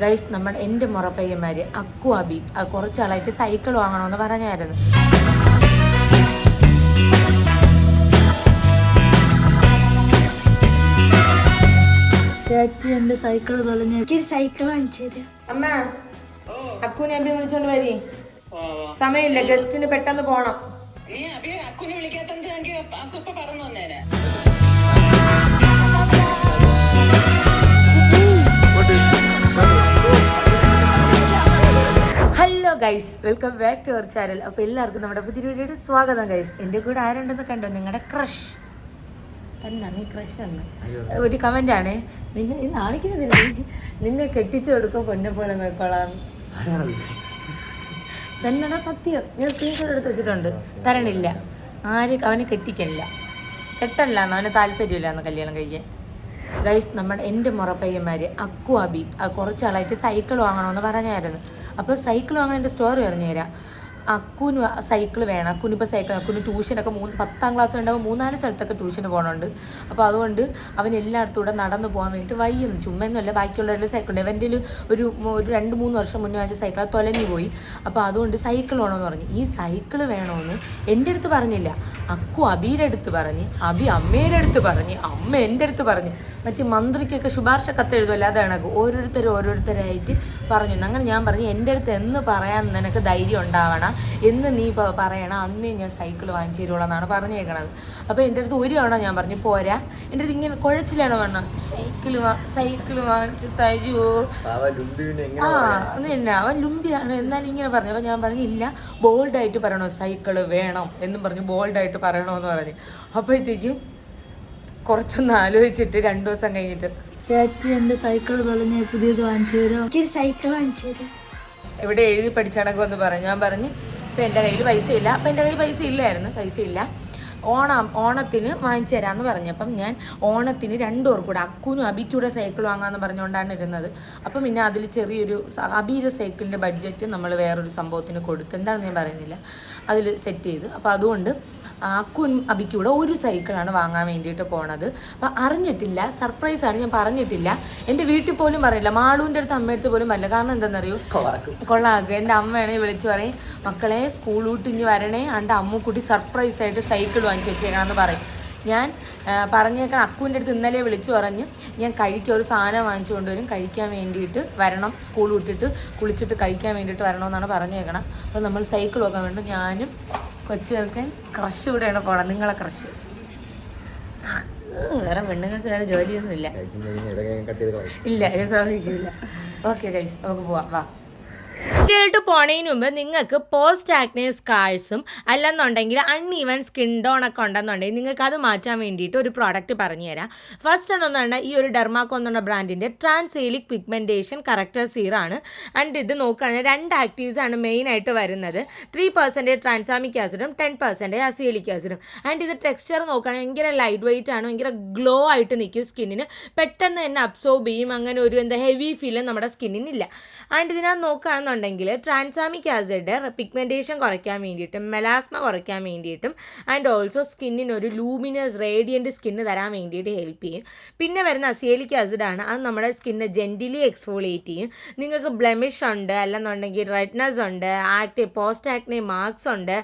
Guys, എൻ്റെ മുറപ്പയ്യന്മാർ അക്കു Abi കുറച്ചാളായിട്ട് cycle വാങ്ങണമെന്ന് പറഞ്ഞായിരുന്നു. എൻ്റെ സൈക്കിൾ തൊലഞ്ഞ സൈക്കിൾ വാങ്ങിച്ചത്. അമ്മ അക്കുനെ അബി വിളിച്ചോണ്ട് വരി, സമയമില്ല, ഗസ്റ്റിന് പെട്ടെന്ന് പോണം. Hello guys, welcome back to our channel. അപ്പോൾ എല്ലാവർക്കും നമ്മുടെ പുതിയ വീഡിയോയുടെ സ്വാഗതം. ഗൈസ്, എൻ്റെ കൂടെ ആരുണ്ടെന്ന് കണ്ടോ? നിങ്ങളുടെ ക്രഷ് തന്നെ. നീ ക്രഷ് എന്ന് ഒരു കമൻ്റ് ആണ്. നിന്നെ ഈ നാണിക്കുന്നില്ല, നിന്നെ കെട്ടിച്ചു കൊടുക്കും പൊന്നെ പോലെ നോക്കോളാം തന്നെടാ, സത്യം. ഞാൻ സ്ക്രീൻഷോട്ട് എടുത്ത് വെച്ചിട്ടുണ്ട്. തരണില്ല, അവനെ കെട്ടിക്കല്ല, കെട്ടല്ല എന്ന്, അവന് താല്പര്യമില്ല എന്ന് കല്യാണം കഴിക്കാൻ. ഗൈസ്, എൻ്റെ മുറപ്പയ്യന്മാർ അക്കു അബി കുറച്ചാളായിട്ട് സൈക്കിൾ വാങ്ങണമെന്ന് പറഞ്ഞായിരുന്നു. അപ്പോൾ സൈക്കിൾ വാങ്ങാൻ എൻ്റെ സ്റ്റോറി പറഞ്ഞു തരാം. അക്കുന് സൈക്കിൾ വേണം. അക്കുനിപ്പോൾ സൈക്കിൾ, അക്കുന് ട്യൂഷനൊക്കെ 10ാം ക്ലാസ് ഉണ്ടാകുമ്പോൾ 3-4 സ്ഥലത്തൊക്കെ ട്യൂഷന് പോകണുണ്ട്. അപ്പോൾ അതുകൊണ്ട് അവൻ എല്ലായിടത്തും കൂടെ നടന്നു പോകാൻ വേണ്ടിയിട്ട് വയ്യുന്നു. ചുമ്മെന്നല്ല, ബാക്കിയുള്ളവരുടെ സൈക്കിളുണ്ട്. ഇവൻ്റെ ഒരു 2-3 വർഷം മുന്നേ വാങ്ങിച്ച സൈക്കിൾ അത് തൊലഞ്ഞു പോയി. അപ്പോൾ അതുകൊണ്ട് സൈക്കിൾ വേണമെന്ന് പറഞ്ഞു. ഈ സൈക്കിൾ വേണമെന്ന് എൻ്റെ അടുത്ത് പറഞ്ഞില്ല, അക്കു അബിയുടെ അടുത്ത് പറഞ്ഞ്, അബി അമ്മയുടെ അടുത്ത് പറഞ്ഞ്, അമ്മ എൻ്റെ അടുത്ത് പറഞ്ഞ്, മറ്റേ മന്ത്രിക്കൊക്കെ ശുപാർശ കത്ത് എഴുതുമല്ലോ, അതാണ് ഓരോരുത്തരായിട്ട് പറഞ്ഞു. അങ്ങനെ ഞാൻ പറഞ്ഞു, എൻ്റെ അടുത്ത് എന്ന് പറയാൻ നിനക്ക് ധൈര്യം ഉണ്ടാവണം, എന്ന് നീ പറയണം, അന്നേ ഞാൻ സൈക്കിൾ വാങ്ങിച്ചു തരുള്ളൂ എന്നാണ് പറഞ്ഞേക്കണത്. അപ്പോൾ എൻ്റെ അടുത്ത് ഒരു തവണ ഞാൻ പറഞ്ഞു പോരാ, എൻ്റെ അടുത്ത് ഇങ്ങനെ കുഴച്ചിലാണ് പറഞ്ഞത്, സൈക്കിൾ വാങ്ങിച്ച് തരുമോ? തന്നെ അവൻ ലുമ്പിയാണ്. എന്നാലും ഇങ്ങനെ പറഞ്ഞു. അപ്പോൾ ഞാൻ പറഞ്ഞു ഇല്ല, ബോൾഡായിട്ട് പറയണോ, സൈക്കിൾ വേണം എന്നും പറഞ്ഞു ബോൾഡായിട്ട് പറയണമെന്ന് പറഞ്ഞു. അപ്പോഴത്തേക്കും കുറച്ചൊന്ന് ആലോചിച്ചിട്ട് 2 ദിവസം കഴിഞ്ഞിട്ട്, ചേച്ചി എൻ്റെ സൈക്കിൾ തൊലഞ്ഞ പുതിയത് വാങ്ങിച്ചു തരും, സൈക്കിൾ വാങ്ങിച്ചു തരും, ഇവിടെ എഴുതി പഠിച്ചാണൊക്കെ ഒന്ന് പറഞ്ഞു. ഞാൻ പറഞ്ഞ് ഇപ്പം എൻ്റെ കയ്യിൽ പൈസ ഇല്ല. അപ്പം എൻ്റെ കയ്യിൽ പൈസ ഇല്ല, ഓണത്തിന് വാങ്ങിച്ചു തരാമെന്ന് പറഞ്ഞു. അപ്പം ഞാൻ ഓണത്തിന് 2 പേർ കൂടെ, അക്കുനും അബിക്കൂടെ സൈക്കിൾ വാങ്ങാമെന്ന് പറഞ്ഞുകൊണ്ടാണ് ഇരുന്നത്. അപ്പം പിന്നെ അതിൽ ചെറിയൊരു അബിയുടെ സൈക്കിളിൻ്റെ ബഡ്ജറ്റ് നമ്മൾ വേറൊരു സംഭവത്തിന് കൊടുത്ത്, എന്താണെന്ന് ഞാൻ പറയുന്നില്ല, അതിൽ സെറ്റ് ചെയ്ത്. അപ്പോൾ അതുകൊണ്ട് അക്കുനും അബിക്കൂടെ ഒരു സൈക്കിളാണ് വാങ്ങാൻ വേണ്ടിയിട്ട് പോണത്. അപ്പം അറിഞ്ഞിട്ടില്ല, സർപ്രൈസാണ്, ഞാൻ പറഞ്ഞിട്ടില്ല. എൻ്റെ വീട്ടിൽ പോലും പറയില്ല, മാളൂൻ്റെ അടുത്ത് അമ്മയുടെ അടുത്ത് പോലും പറയില്ല. കാരണം എന്താണെന്നറിയോ, കൊള്ളാക്കുക. എൻ്റെ അമ്മയാണെങ്കിൽ വിളിച്ച് പറയും, മക്കളെ സ്കൂൾ വിട്ട് ഇഞ്ഞ് വരണേ, എൻ്റെ അമ്മൂക്കുട്ടി സർപ്രൈസായിട്ട് സൈക്കിൾ വാങ്ങിച്ച് വെച്ചേക്കണമെന്ന് പറയും. ഞാൻ പറഞ്ഞേക്കണം, അക്കുവിൻ്റെ അടുത്ത് ഇന്നലെ വിളിച്ചു പറഞ്ഞ് ഞാൻ ഒരു സാധനം വാങ്ങിച്ചു കൊണ്ടുവരും, കഴിക്കാൻ വേണ്ടിയിട്ട് വരണം, സ്കൂൾ വിട്ടിട്ട് കുളിച്ചിട്ട് കഴിക്കാൻ വേണ്ടിയിട്ട് വരണമെന്നാണ് പറഞ്ഞേക്കണം. അപ്പോൾ നമ്മൾ സൈക്കിൾ നോക്കാൻ വേണ്ടി ഞാനും കൊച്ചു ചേർക്കാൻ ക്രഷ് കൂടെയാണ് പോകണം. നിങ്ങളെ ക്രഷ് വേറെ പെണ്ണുങ്ങൾക്ക് വേറെ ജോലിയൊന്നുമില്ല, ഇല്ല, സ്വാഭാവിക്കില്ല. ഓക്കെ ഗൈസ്, നമുക്ക് പോവാം, വാ. ഡീറ്റെയിൽഡ് പോണതിന് മുമ്പ് നിങ്ങൾക്ക് പോസ്റ്റ് ആക്നെ സ്കാർസും അല്ലെന്നുണ്ടെങ്കിൽ അൺഈവൻ സ്കിൻ ടോൺ ഒക്കെ ഉണ്ടെന്നുണ്ടെങ്കിൽ നിങ്ങൾക്ക് അത് മാറ്റാൻ വേണ്ടിയിട്ട് ഒരു പ്രോഡക്റ്റ് പറഞ്ഞു തരാം. ഫസ്റ്റ് ഒന്നെന്ന് ഈ ഒരു ഡെർമാക്കോ എന്നുള്ള ബ്രാൻഡിൻ്റെ ട്രാൻസേലിക് പിഗ്മെൻറ്റേഷൻ കറക്റ്റർ സീറാണ്. ആൻഡ് ഇത് നോക്കുകയാണെങ്കിൽ 2 ആക്റ്റീവ്സ് ആണ് മെയിനായിട്ട് വരുന്നത്. 3% ട്രാൻസാമിക് ആസിഡും 10% അസിയലിക് ആസിഡും. ആൻഡ് ഇത് ടെക്സ്ചർ നോക്കുകയാണെങ്കിൽ ഭയങ്കര ലൈറ്റ് വെയിറ്റ് ആണ്, ഭയങ്കര ഗ്ലോ ആയിട്ട് നിൽക്കും സ്കിന്നിന്, പെട്ടെന്ന് തന്നെ അബ്സോർബ് ചെയ്യും. അങ്ങനെ ഒരു ഹെവി ഫീലും നമ്മുടെ സ്കിന്നിനില്ല. ആൻഡ് ഇതിനകത്ത് നോക്കുകയാണെന്നുണ്ടെങ്കിൽ ട്രാൻസാമിക് ആസിഡ് പിഗ്മെൻറ്റേഷൻ കുറയ്ക്കാൻ വേണ്ടിയിട്ടും മെലാസ്മ കുറയ്ക്കാൻ വേണ്ടിയിട്ടും ആൻഡ് ഓൾസോ സ്കിന്നിനൊരു ലൂമിനസ് റേഡിയൻറ്റ് സ്കിന്ന് തരാൻ വേണ്ടിയിട്ട് ഹെൽപ്പ് ചെയ്യും. പിന്നെ വരുന്ന അസിയലിക് ആസിഡാണ്, അത് നമ്മുടെ സ്കിന്നെ ജെൻറ്റിലി എക്സ്ഫോളിയേറ്റ് ചെയ്യും. നിങ്ങൾക്ക് ബ്ലെമിഷ് ഉണ്ട്, അല്ലെന്നുണ്ടെങ്കിൽ റെഡ്നസ് ഉണ്ട്, പോസ്റ്റ് ആക്നെ മാർക്സ് ഉണ്ട്,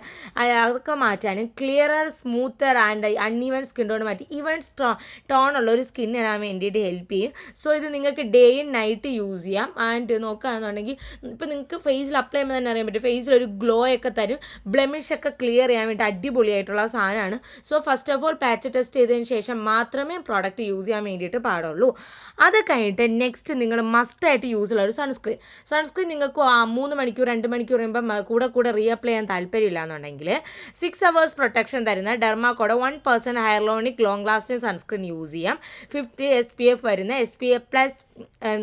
അതൊക്കെ മാറ്റാനും clearer smoother and uneven skin tone മാറ്റി ഈവൻ ടോണുള്ള ഒരു സ്കിൻ തരാൻ വേണ്ടിയിട്ട് ഹെൽപ്പ് ചെയ്യും. സോ ഇത് നിങ്ങൾക്ക് ഡേ ആൻഡ് നൈറ്റ് യൂസ് ചെയ്യാം. ആൻഡ് നോക്കുകയാണെന്നുണ്ടെങ്കിൽ ഇപ്പോൾ നിങ്ങൾക്ക് ഫേസിൽ അപ്ലൈ ചെയ്യുമ്പോൾ തന്നെ അറിയാൻ പറ്റും, ഫേസിലൊരു ഗ്ലോ ഒക്കെ തരും, ബ്ലെമിഷൊക്കെ ക്ലിയർ ചെയ്യാൻ വേണ്ടി അടിപൊളിയായിട്ടുള്ള സാധനമാണ്. So first of all patch test ചെയ്തതിന് ശേഷം മാത്രമേ പ്രോഡക്റ്റ് യൂസ് ചെയ്യാൻ വേണ്ടിയിട്ട് പാടുള്ളൂ. അത് കഴിഞ്ഞിട്ട് നെക്സ്റ്റ് നിങ്ങൾ മസ്റ്റായിട്ട് യൂസ് ഉള്ള ഒരു സൺസ്ക്രീൻ നിങ്ങൾക്ക് 3 മണിക്കൂർ 2 മണിക്കൂർ കഴിയുമ്പോൾ കൂടെ റീഅപ്ലൈ ചെയ്യാൻ താല്പര്യമില്ല എന്നുണ്ടെങ്കിൽ 6 hours പ്രൊട്ടക്ഷൻ തരുന്ന ഡെർമാക്കോടെ 1% hyaluronic long lasting sunscreen use ചെയ്യാം. 50 SPF വരുന്ന SPF+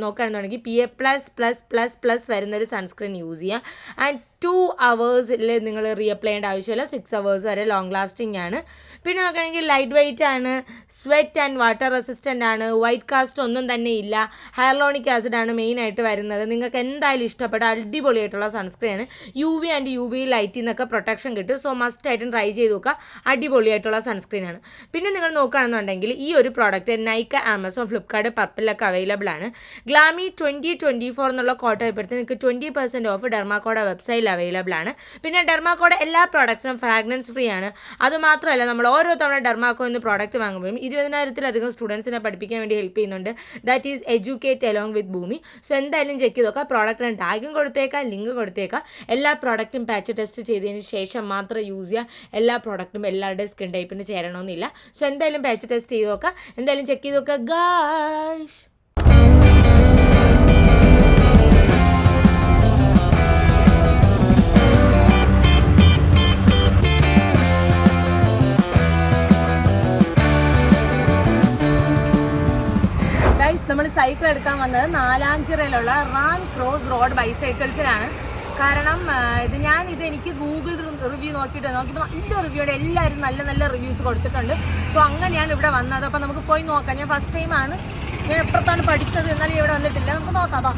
നോക്കുകയാണെന്നുണ്ടെങ്കിൽ PA++++ വരുന്നൊരു സൺസ്ക്രീൻ യൂസ് ചെയ്യാം. ആൻഡ് 2 hours നിങ്ങൾ റീഅപ്ലൈ ചെയ്യേണ്ട ആവശ്യമില്ല, 6 hours വരെ ലോങ് ലാസ്റ്റിംഗ് ആണ്. പിന്നെ നോക്കുകയാണെങ്കിൽ ലൈറ്റ് വെയിറ്റ് ആണ്, സ്വെറ്റ് ആൻഡ് വാട്ടർ റെസിസ്റ്റൻ്റ് ആണ്, വൈറ്റ് കാസ്റ്റ് ഒന്നും തന്നെ ഇല്ല, ഹൈറലോണിക് ആസിഡ് ആണ് മെയിനായിട്ട് വരുന്നത്. നിങ്ങൾക്ക് എന്തായാലും ഇഷ്ടപ്പെട്ട അടിപൊളിയായിട്ടുള്ള സൺസ്ക്രീൻ ആണ്. UV ആൻഡ് UV ലൈറ്റിൽ നിന്നൊക്കെ പ്രൊട്ടക്ഷൻ കിട്ടും. സോ മസ്റ്റ് ആയിട്ടും ട്രൈ ചെയ്ത് നോക്കുക, അടിപൊളിയായിട്ടുള്ള സൺസ്ക്രീൻ ആണ്. പിന്നെ നിങ്ങൾ നോക്കുകയാണെന്നുണ്ടെങ്കിൽ ഈ ഒരു പ്രോഡക്റ്റ് നൈക്ക, ആമസോൺ, ഫ്ലിപ്കാർട്ട്, പർപ്പിലൊക്കെ അവൈലബിൾ ആണ്. ഗ്ലാമി 2024 എന്നുള്ള കോഡ് ഉൾപ്പെടുത്തി നിങ്ങൾക്ക് 20% ഓഫ് ഡെർമാക്കോയുടെ വെബ്സൈറ്റിൽ അവൈലബിൾ ആണ്. പിന്നെ ഡെർമാക്കോയുടെ എല്ലാ പ്രോഡക്ട്സിനും ഫ്രാഗ്രൻസ് ഫ്രീ ആണ്. അതുമാത്രമല്ല നമ്മൾ ഓരോ തവണ ഡെർമാക്കോ എന്ന് പ്രോഡക്റ്റ് വാങ്ങുമ്പോഴും 20,000-ലധികം സ്റ്റുഡൻസിനെ പഠിപ്പിക്കാൻ വേണ്ടി ഹെൽപ്പ് ചെയ്യുന്നുണ്ട്. That is educate along with ഭൂമി. സോ എന്തായാലും ചെക്ക് ചെയ്ത് നോക്കാം. പ്രോഡക്റ്റിന് ടാഗും കൊടുത്തേക്കാം, ലിങ്ക് കൊടുത്തേക്കാം. എല്ലാ പ്രോഡക്റ്റും പാച്ച് ടെസ്റ്റ് ചെയ്തതിന് ശേഷം മാത്രം യൂസ് ചെയ്യുക. എല്ലാ പ്രോഡക്റ്റും എല്ലാവരുടെയും സ്കിൻ ടൈപ്പിന് ചേരണമെന്നില്ല. സോ എന്തായാലും പാച്ച് ടെസ്റ്റ് ചെയ്ത് നോക്കാം. എന്തായാലും ചെക്ക് ചെയ്ത് നോക്കുക ഗായ്സ്. നമ്മൾ സൈക്കിൾ എടുക്കാൻ വന്നത് നാലാഞ്ചിറയിലുള്ള റാൻ ക്രോസ് റോഡ് ബൈസൈക്കിൾസിലാണ്. കാരണം എനിക്ക് ഗൂഗിൾ റിവ്യൂ നോക്കിയപ്പോൾ നല്ല റിവ്യൂ ഉണ്ട്. എല്ലാവരും നല്ല നല്ല റിവ്യൂസ് കൊടുത്തിട്ടുണ്ട്. സോ അങ്ങനെയാണ് ഇവിടെ വന്നത്. അപ്പോൾ നമുക്ക് പോയി നോക്കാം. ഞാൻ ഫസ്റ്റ് ടൈമാണ്, ഞാൻ എപ്പുറത്താണ് പഠിച്ചത്, എന്നാലും ഇവിടെ വന്നിട്ടില്ല. നമുക്ക് നോക്കാം.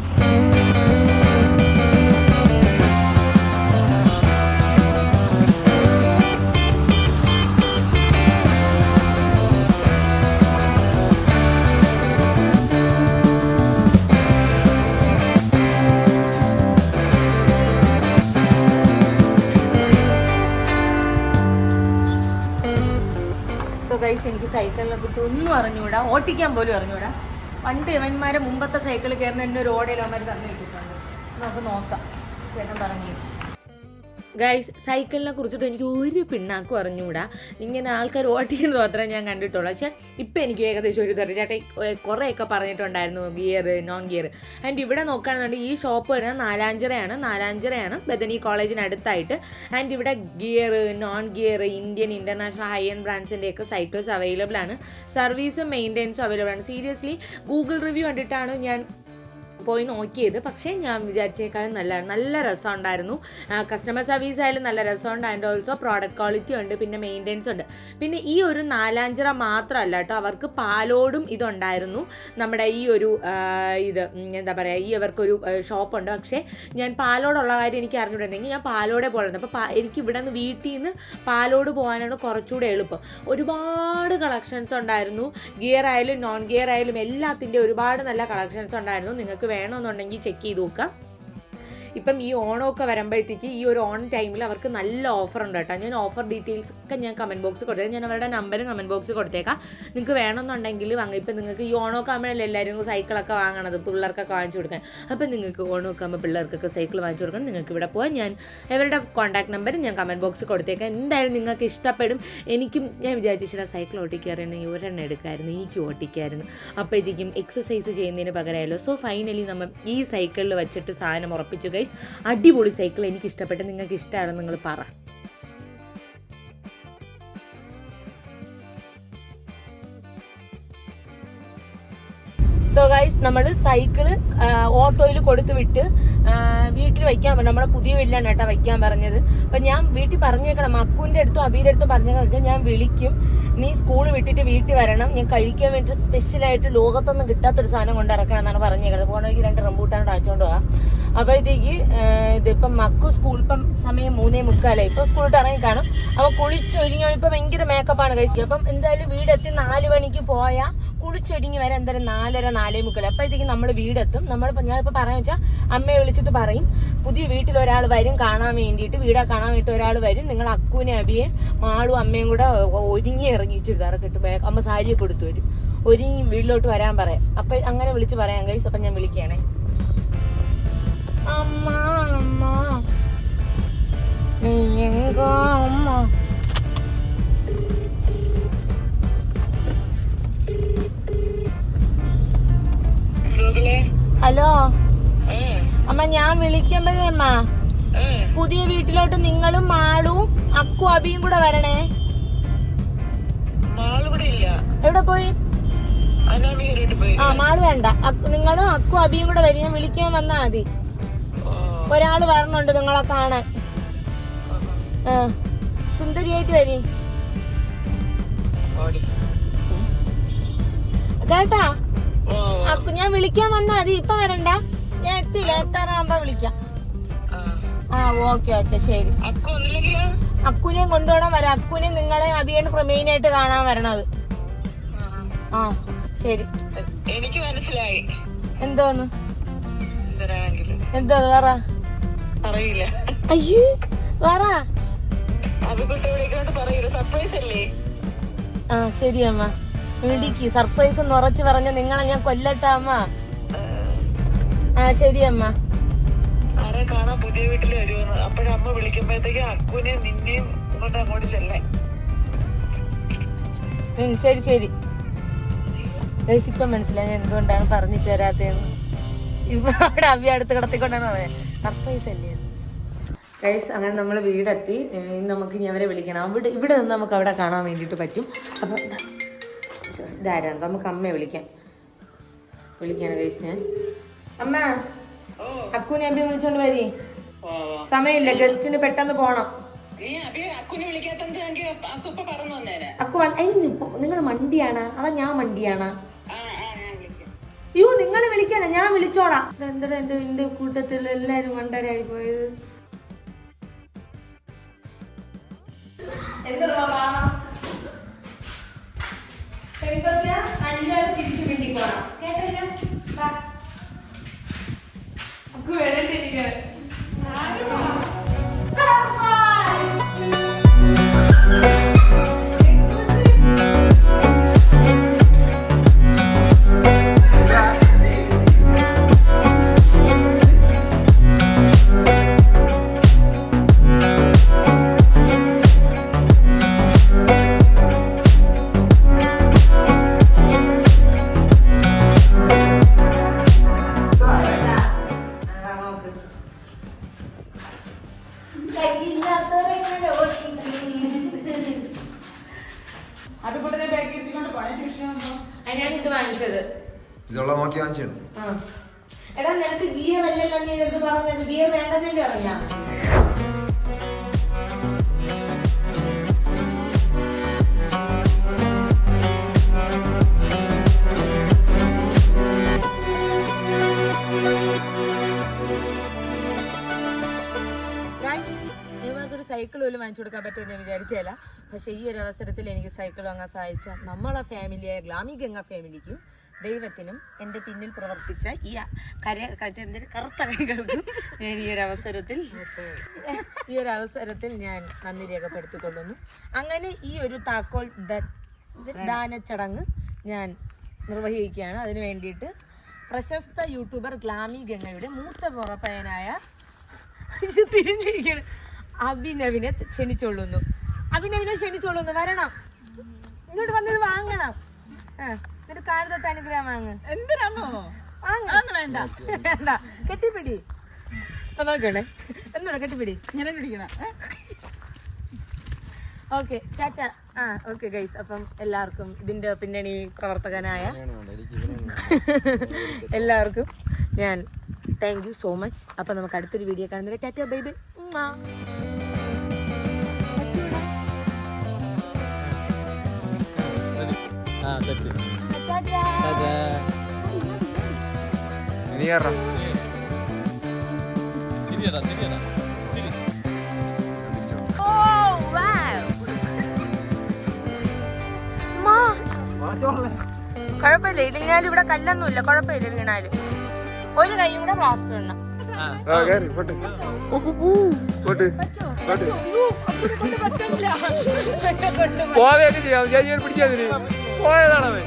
ഗൈസ്, എനിക്ക് സൈക്കിളിനെ കുറിച്ച് ഒന്നും അറിഞ്ഞുകൂടാ, ഓട്ടിക്കാൻ പോലും അറിഞ്ഞുകൂടാ. പണ്ട് ഇവന്മാരെ മുമ്പത്തെ സൈക്കിൾ കയറുന്ന എന്നെ ഒരു ഓടയിൽ അവന്മാർ തന്നു വെച്ചിട്ടുണ്ട്. നമുക്ക് നോക്കാം, ചേട്ടൻ പറഞ്ഞു. ഗൈസ്, സൈക്കിളിനെ കുറിച്ചിട്ട് എനിക്ക് ഒരു പിണ്ണാക്കും അറിഞ്ഞുകൂടാ. ഇങ്ങനെ ആൾക്കാർ ഓട്ടിക്കുന്നത് മാത്രമേ ഞാൻ കണ്ടിട്ടുള്ളൂ. പക്ഷേ ഇപ്പം എനിക്ക് ഏകദേശം ഒരു ചേട്ടൻ കുറേയൊക്കെ പറഞ്ഞിട്ടുണ്ടായിരുന്നു ഗിയർ, നോൺ ഗിയർ. ആൻഡ് ഇവിടെ നോക്കുകയാണെന്നുണ്ടെങ്കിൽ ഈ ഷോപ്പ് വരുന്നത് നാലാഞ്ചിറയാണ് ബദനി കോളേജിനടുത്തായിട്ട്. ആൻഡ് ഇവിടെ gear, non gear, Indian, international high end ബ്രാൻഡ്സിൻ്റെയൊക്കെ സൈക്കിൾസ് അവൈലബിൾ ആണ്. സർവീസും മെയിൻ്റെനൻസും അവൈലബിൾ ആണ്. സീരിയസ്ലി ഗൂഗിൾ റിവ്യൂ കണ്ടിട്ടാണ് ഞാൻ പോയി നോക്കിയത്. പക്ഷേ ഞാൻ വിചാരിച്ചേക്കാളും നല്ല രസമുണ്ടായിരുന്നു. കസ്റ്റമർ സർവീസ് ആയാലും നല്ല രസമുണ്ട്. ആൻഡ് ഓൾസോ പ്രോഡക്റ്റ് ക്വാളിറ്റി ഉണ്ട്, പിന്നെ മെയിൻ്റെനൻസ് ഉണ്ട്. പിന്നെ ഈ ഒരു നാലാഞ്ചിറ മാത്രമല്ല കേട്ടോ, അവർക്ക് പാലോടും ഇതുണ്ടായിരുന്നു. നമ്മുടെ ഈ ഒരു എന്താ പറയുക, ഈ അവർക്കൊരു ഷോപ്പുണ്ട്. പക്ഷേ ഞാൻ പാലോടുള്ള കാര്യം എനിക്ക് അറിഞ്ഞിട്ടുണ്ടെങ്കിൽ ഞാൻ പാലോടെ പോകുന്നത്. അപ്പോൾ എനിക്ക് ഇവിടെ നിന്ന് വീട്ടിൽ നിന്ന് പാലോട് പോകാനാണ് കുറച്ചുകൂടെ എളുപ്പം. ഒരുപാട് കളക്ഷൻസ് ഉണ്ടായിരുന്നു. ഗിയർ ആയാലും നോൺ ഗിയർ ആയാലും എല്ലാത്തിൻ്റെ ഒരുപാട് നല്ല കളക്ഷൻസ് ഉണ്ടായിരുന്നു. നിങ്ങൾക്ക് വേണമെന്നുണ്ടെങ്കിൽ ചെക്ക് ചെയ്ത് നോക്കാം. ഇപ്പം ഈ ഓണമൊക്കെ വരുമ്പോഴത്തേക്ക് ഈ ഒരു ഓൺ ടൈമിൽ അവർക്ക് നല്ല ഓഫർ ഉണ്ട് കേട്ടോ. ഞാൻ ഓഫർ ഡീറ്റെയിൽസ് ഒക്കെ ഞാൻ കമൻറ്റ് ബോക്സിൽ കൊടുത്തേക്കാം. ഞാൻ അവരുടെ നമ്പറും കമൻറ്റ് ബോക്സിൽ കൊടുത്തേക്കാം. നിങ്ങൾക്ക് വേണമെന്നുണ്ടെങ്കിൽ ഇപ്പം നിങ്ങൾക്ക് ഈ ഓണമൊക്കെ ആകുമ്പോഴല്ലേ എല്ലാവരും സൈക്കിളൊക്കെ വാങ്ങണത്, പിള്ളേർക്കൊക്കെ വാങ്ങിച്ചു കൊടുക്കാൻ. അപ്പം നിങ്ങൾക്ക് ഓണമൊക്കെ ആകുമ്പോൾ പിള്ളേർക്കൊക്കെ സൈക്കിൾ വാങ്ങിച്ചു കൊടുക്കണം. നിങ്ങൾക്ക് ഇവിടെ പോകാൻ ഞാൻ അവരുടെ കോൺടാക്ട് നമ്പർ ഞാൻ കമൻറ്റ് ബോക്സിൽ കൊടുത്തേക്കാം. എന്തായാലും നിങ്ങൾക്ക് ഇഷ്ടപ്പെടും. ഞാൻ വിചാരിച്ചിട്ട് സൈക്കിൾ ഓട്ടിക്കാറുണ്ടെങ്കിൽ ഒരെണ്ണം എടുക്കാമായിരുന്നു, എനിക്ക് ഓട്ടിക്കായിരുന്നു. അപ്പോഴത്തേക്കും എക്സസൈസ് ചെയ്യുന്നതിന് പകരമായല്ലോ. സോ ഫൈനലി നമ്മൾ ഈ സൈക്കിളിൽ വെച്ചിട്ട് സാധനം ഉറപ്പിച്ചു. ഗൈസ്, അടിപൊളി സൈക്കിൾ, എനിക്ക് ഇഷ്ടപ്പെട്ടു. നിങ്ങൾക്ക് ഇഷ്ടമാണെന്ന് നിങ്ങൾ പറ. സോ ഗൈസ്, നമ്മൾ സൈക്കിള് ഓട്ടോയിൽ കൊടുത്തു വിട്ട് വീട്ടിൽ വയ്ക്കാൻ പറഞ്ഞു. നമ്മുടെ പുതിയ വീട്ടിലാണ് കേട്ടോ വയ്ക്കാൻ പറഞ്ഞത്. അപ്പം ഞാൻ വീട്ടിൽ പറഞ്ഞേക്കണം, അക്കുവിൻ്റെ അടുത്തും അബീൻ്റെ അടുത്തും പറഞ്ഞേക്കണം വെച്ചാൽ ഞാൻ വിളിക്കും, നീ സ്കൂൾ വിട്ടിട്ട് വീട്ടിൽ വരണം, ഞാൻ കഴിക്കാൻ വേണ്ടി സ്പെഷ്യലായിട്ട് ലോകത്തൊന്നും കിട്ടാത്തൊരു സാധനം കൊണ്ട് ഇറക്കണം എന്നാണ് പറഞ്ഞേക്കുന്നത്. പോകണമെങ്കിൽ 2 റംബൂട്ടാനോട് അയച്ചുകൊണ്ട് പോകാം. അപ്പോഴത്തേക്ക് ഇതിപ്പം മക്കു സ്കൂൾ ഇപ്പം സമയം 3:45 ഇപ്പം സ്കൂളിട്ട് ഇറങ്ങി കാണും. അപ്പം കുളിച്ചൊരുങ്ങി ഇപ്പം ഭയങ്കര മേക്കപ്പാണ് കഴിച്ചത്. അപ്പം എന്തായാലും വീടെത്തി 4 മണിക്ക് പോയാൽ കുളിച്ചൊരുങ്ങി വരെ എന്തായാലും 4:30, 4:45. അപ്പോഴത്തേക്കും നമ്മൾ വീടെത്തും. ഞാനിപ്പോൾ പറയാന്ന് വെച്ചാൽ അമ്മയെ വിളിച്ചിട്ട് പറയും, പുതിയ വീട്ടിൽ ഒരാൾ വരും കാണാൻ വേണ്ടിയിട്ട്, വീടാ കാണാൻ വേണ്ടിയിട്ട് ഒരാൾ വരും. നിങ്ങൾ അക്കുവിനെ, അബിയെ, മാളും അമ്മയും കൂടെ ഒരുങ്ങി ഇറങ്ങി ചുരിദാറൊക്കെ ഇട്ട് അമ്മ സാരിയൊക്കെ കൊടുത്തു വരും. ഒരുങ്ങി വീട്ടിലോട്ട് വരാൻ പറയാം. അപ്പം അങ്ങനെ വിളിച്ച് പറയാം ഗൈസ്. അപ്പം ഞാൻ വിളിക്കുകയാണേ. അമ്മ അമ്മ നീ എങ്കാ അമ്മ? ഹലോ അമ്മ, ഞാൻ വിളിക്കുമ്പോഴേ അമ്മ പുതിയ വീട്ടിലോട്ട് നിങ്ങളും മാളും അക്കു അബിയും കൂടെ വരണേ. എവിടെ പോയി? മാള് വേണ്ട, നിങ്ങളും അക്കു അബിയും കൂടെ വരും. ഞാൻ വിളിക്കാൻ വന്നാ മതി. ഒരാള് വരണുണ്ട് നിങ്ങളെ കാണാൻ. സുന്ദരിയായിട്ട് വരി കേട്ടാ. അക്കു ഞാൻ വിളിക്കാൻ വന്നാ മതി, ഇപ്പൊ വരണ്ട. ഞാൻ എത്തില്ല, എത്താറാകുമ്പോ വിളിക്കാം. ഓക്കെ ശരി. അക്കുനെയും കൊണ്ടുപോകാൻ വരാം. അക്കുനെ നിങ്ങളെ അബിയാണ് മെയിനായിട്ട് കാണാൻ വരണത്. ശരി, എനിക്ക് മനസ്സിലായി. എന്തോന്ന് എന്തോ പറ. അറിയില്ല. അയ്യോ പറ. ആ ശരി അമ്മ, വിളിക്ക്. സർപ്രൈസ് എന്ന് ഉറച്ചു പറഞ്ഞ നിങ്ങളെ ഞാൻ കൊല്ലട്ടാ അമ്മ. ആ ശരി അമ്മ. ആരെ കാണാൻ പുതിയ വീട്ടിൽ വരുമെന്ന്. അപ്പോഴമ്മ വിളിക്കുമ്പോഴത്തേക്ക് അക്കുനെ നിന്നെയും കൊണ്ട് അങ്ങോട്ട് ചെല്ലാൻ. ശരി ശരി. ഇപ്പൊ മനസ്സിലായി ഞാൻ എന്തുകൊണ്ടാണ് പറഞ്ഞിട്ട് തരാത്തേന്ന്. ഇപ്പൊ അവിടെ അവ്യ അടുത്ത് കിടത്തിക്കൊണ്ടാണ് പറയാൻ. സർപ്രൈസ് അല്ലേ ഗൈസ്. അങ്ങനെ നമ്മൾ വീടെത്തി. നമുക്ക് ഇനി അവരെ വിളിക്കണം. ഇവിടെ നിന്ന് നമുക്ക് അവിടെ കാണാൻ വേണ്ടിയിട്ട് പറ്റും. അപ്പം ഇതാരാണ്, നമുക്ക് അമ്മയെ വിളിക്കാണ് ഗൈസ്. ഞാൻ അമ്മ അക്കുനെ അഭി വിളിച്ചോണ്ട് വരി. സമയമില്ല, ഗസ്റ്റിന് പെട്ടെന്ന് പോണം. അക്കു അതിന് നിങ്ങൾ മണ്ടിയാണ് അതാ ഞാൻ മണ്ടിയാണ്? അയ്യോ നിങ്ങൾ വിളിക്കാണ്, ഞാൻ വിളിച്ചോളാം. എന്താ എന്റെ കൂട്ടത്തിൽ എല്ലാരും മണ്ടരായി പോയത്. ചിരിച്ചു മിണ്ടിക്കോളാം കേട്ടോ. അക്കു വേണ്ടിരിക്കുക. ഞാനിത് വാങ്ങിച്ചത്. എടാ നിനക്ക് ഗിയർ അല്ലല്ലോ നീ എടുത്ത് പറഞ്ഞത്. ഗിയർ വേണ്ടെന്നല്ലേ പറഞ്ഞ. സൈക്കിൾ പോലും വാങ്ങിച്ചു കൊടുക്കാൻ പറ്റുമെന്ന് ഞാൻ വിചാരിച്ചല്ല. പക്ഷെ ഈ ഒരു അവസരത്തിൽ എനിക്ക് സൈക്കിൾ വാങ്ങാൻ സഹായിച്ച നമ്മളെ ഫാമിലിയായ ഗ്ലാമി ഗംഗ ഫാമിലിക്കും ദൈവത്തിനും എൻ്റെ പിന്നിൽ പ്രവർത്തിച്ച ഈ കറുത്ത കൈകൾക്കും ഞാൻ ഈ ഒരു അവസരത്തിൽ ഞാൻ നന്ദി രേഖപ്പെടുത്തിക്കൊള്ളുന്നു. അങ്ങനെ ഈ ഒരു താക്കോൽ ദാന ചടങ്ങ് ഞാൻ നിർവഹിക്കുകയാണ്. അതിനു വേണ്ടിയിട്ട് പ്രശസ്ത യൂട്യൂബർ ഗ്ലാമി ഗംഗയുടെ മൂത്ത പുറപ്പയനായ തിരിഞ്ഞിരിക്കുകയാണ് അഭിനവിനെ ക്ഷണിച്ചോളുന്നു. വരണം, ഇങ്ങോട്ട് വന്നത് വാങ്ങണം. എന്നിട്ട് കാല് തൊട്ട് അനുഗ്രഹം വാങ്ങ്. വേണ്ട കെട്ടിപ്പിടി. നോക്കണേ എന്നോട് കെട്ടിപ്പിടി. ഞാൻ പിടിക്കണം. Okay tata. Okay guys. അപ്പം എല്ലാവർക്കും ഇതിന്റെ പിന്നണി പ്രവർത്തകനായ എല്ലാവർക്കും ഞാൻ താങ്ക് യു സോ മച്ച്. അപ്പം നമുക്ക് അടുത്തൊരു വീഡിയോ കാണുന്നത്. Tata bye bye. കുഴപ്പമില്ല, ഇടിഞ്ഞാലും ഇവിടെ കല്ലൊന്നുമില്ല. കുഴപ്പമില്ല, വീണാല് ഒരു കൈയും കൂടെ പ്ലാസ്റ്റർ ഇടണം. പോയതാണ്